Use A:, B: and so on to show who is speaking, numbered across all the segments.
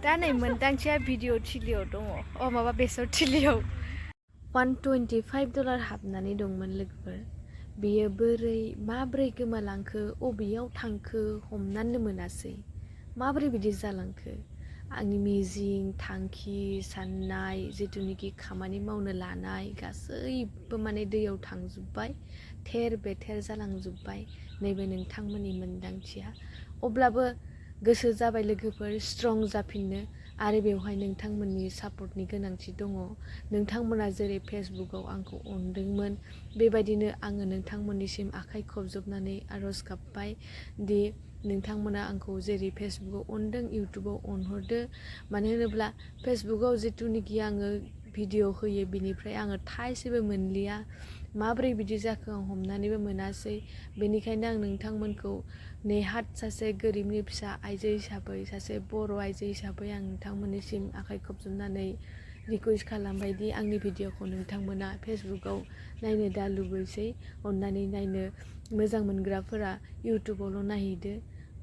A: दा नै मोनदांथिया भिडिअ थिलियाव दङ माबा बेसर थिलियाव $125 हाबनानै दंमोन लोगोफोर बेयो माब्रै गोमालांखो अबेयाव थांखो हमनानै मोनासै माब्रै बिदि जालांखो आंनि मिजिं थांखि साननाय जितुनिखि खामानि मावनो लानाय गासैबो माने दैयाव थांजोब्बाय थेर बेथेर जालांजोब्बाय नैबे नोंथांमोननि मोनदांथिया अब्लाबो गोसो जाबाय लोगोफोर स्ट्रं जाफिननो आरो बेवहाय नोंथांमोननि सापर्टनि गोनांथि दङ नोंथांमोना जेरै फेसबुकआव आंखौ अनदोंमोन बेबायदिनो आङो नोंथांमोननिसिम आखाइ खबजबनानै आरज गाबबाय दि नोंथांमोना आंखौ जेरै फेसबुकआव अनदों इउटुबाव अनहरदो मानो होनोब्ला फेसबुकआव जितुनिखि आङो भिडिअ होयो बिनिफ्राय आङो थाइसेबो मोनलिया माब्रै बिदि जाखो आं हमनानैबो मोनासै बेनिखायनो आं नोंथांमोनखौ नेहात सासे गोरिबनि फिसा आइजो हिसाबै सासे बर' आइजो हिसाबै आं नोंथांमोननिसिम आखाइ खबजबनानै रिकुवेस्ट खालामबाय दि आंनि भिडिअखौ नोंथांमोना फेसबुकआव नायनो दा लुबैसै अननानै नायनो मोजां मोनग्राफोरा इउटुबावल' नायहैदो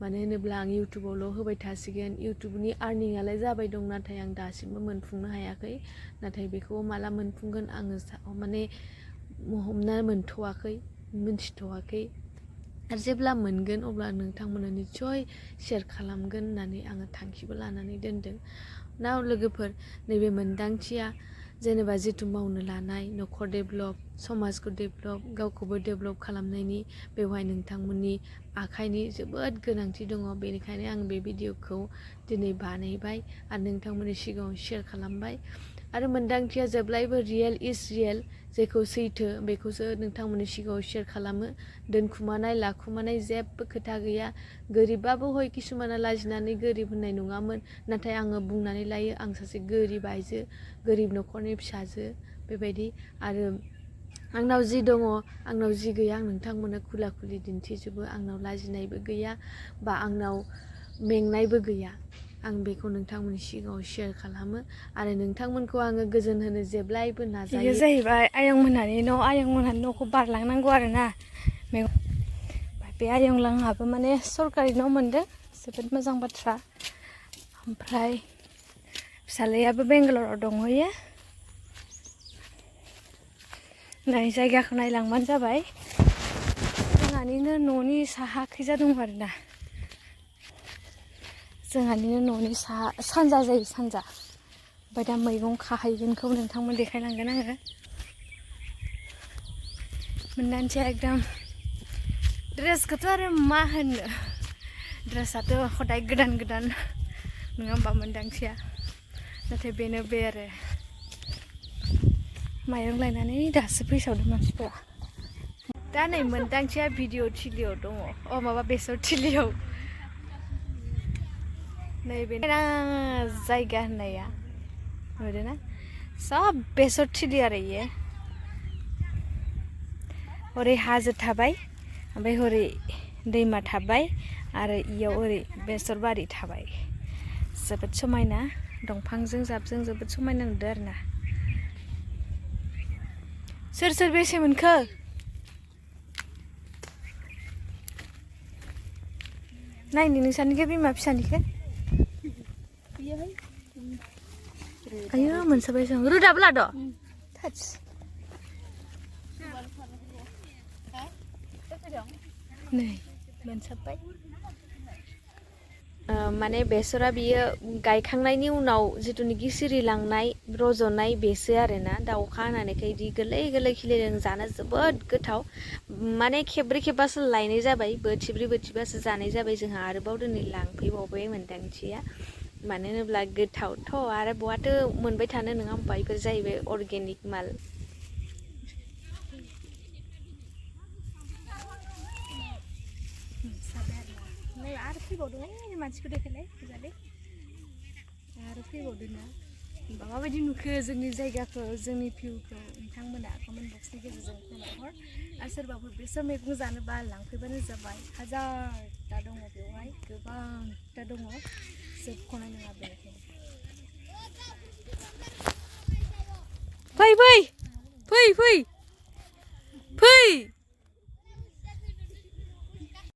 A: मानो होनोब्ला आं इउटुबावल' होबाय थासिगोन इउटुबनि आर्निंआलाय जाबाय दं नाथाय आं दासिमबो मोनफुंनो हायाखै नाथाय बेखौ माला मोनफुंगोन आङो माने हमना मोनथ'वाखै मिन्थिथ'वाखै आरो जेब्ला मोनगोन अब्ला नोंथांमोना निस्सय शेयार खालामगोन होननानै आङो थांखिबो लानानै दोनदों ना लोगोफोर नैबे मोनदांथिया जेनेबा जितु मावनो लानाय न'खर डेभेलप समाजखौ डेभेलप गावखौबो डेभेलप खालामनायनि बेवहाय नोंथांमोननि आखाइनि जोबोद गोनांथि दङ बेनिखायनो आं बे भिडिअखौ दिनै बानायबाय आरो नोंथांमोननि सिगाङाव शेयार खालामबाय आरो मोनदांथिया जेब्लायबो रियेल इज रियेल जेखौ सैथो बेखौसो नोंथांमोननि सिगाङाव शेयार खालामो दोनखुमानाय लाखुमानाय जेबो खोथा गैया गोरिबबाबो हय किसुमाना लाजिनानै गोरिब होननाय नङामोन नाथाय आङो बुंनानै लायो आं सासे गोरिब आइजो गोरिब न'खरनि फिसाजो बेबायदि आरो आंनाव जि दङ आंनाव जि गैया आं नोंथांमोननो खुला खुलि दिन्थिजोबो आंनाव लाजिनायबो गैया बा आंनाव मेंनायबो गैया आं बेखौ नोंथांमोननि सिगाङाव शेयार खालामो आरो नोंथांमोनखौ आङो गोजोन होनो जेब्लायबो नाजायो बेयो जाहैबाय आयंमोनहानि न'खौ बारलांनांगौ आरोना बे आयंलांहाबो माने सरकारि न' मोनदों जोबोद मोजां बाथ्रा ओमफ्राय फिसालायाबो बेंगालराव दंहैयो नाय जायगाखौ नायलांबानो जाबाय जोंहानिनो न'नि साहाखैजा दं आरोना जोंहानिनो न'नि सानजा जायो सानजा ओमफ्राय दा मैगं खाहैगोनखौ नोंथांमोन देखायलांगोन आङो मोनदांथिया एकदम ड्रेसखौथ' आरो मा होननो ड्रेसाथ' हदाय गोदान गोदान नङा होमबा मोनदांथिया नाथाय बेनो बे आरो माइरं लायनानै दासो फैसावदों मानसिफोरा दा नै मोनदांथिया भिडिअ थिलियाव दङ माबा बेसर थिलियाव नैबे जायगा होननाया नुदोंना सब बेसर थिलि आरो इयो हरै हाजो थाबाय ओमफ्राय हरै दैमा थाबाय आरो इयाव ओरै बेसर बारि थाबाय जोबोद समायना दंफांजों जाबजों जोबोद समायना नुदों आरोना सोर सोर बेसे मोनखो नायनि नोंसानिखौ बिमा फिसानिखौ आयो मोनसाबाय जों रोदाबो लाद' थाच नै मोनसाबबाय माने बेसरा बियो गायखांनायनि उनाव जितुनिखि सिरिलांनाय रज'नाय बेसो आरोना दा अखा हानायखाय इदि गोरलै गोरलै खिलिदों जानो जोबोद गोथाव माने खेबब्रै खेबबासो लायनाय जाबाय बोथिब्रै बोथिबासो जानाय जाबाय जोंहा आरोबाव दिनै लांफैबावबाय मोनदांथिया मानो होनोब्ला गोथावथ' आरो बहाथो मोनबाय थानो नङा होमबा बेफोर जाहैबाय अर्गेनिक माल आरो फैबावदों मानसिखौ देखायलाय फैजालै आरो फैबावदोंना होमबा माबायदि नुखो जोंनि जायगाखौ जोंनि भिउखौ नोंथांमोना कमेन्ट बक्सनि गेजेरजों फोरमायहर आरो सोरबाफोर बेसर मैगं जानोबा लांफैबानो जाबाय हाजारथा दङ बेवहाय गोबांथा दङ जोबख'नाय नङा बेनिखायनो फै फै फै फै फै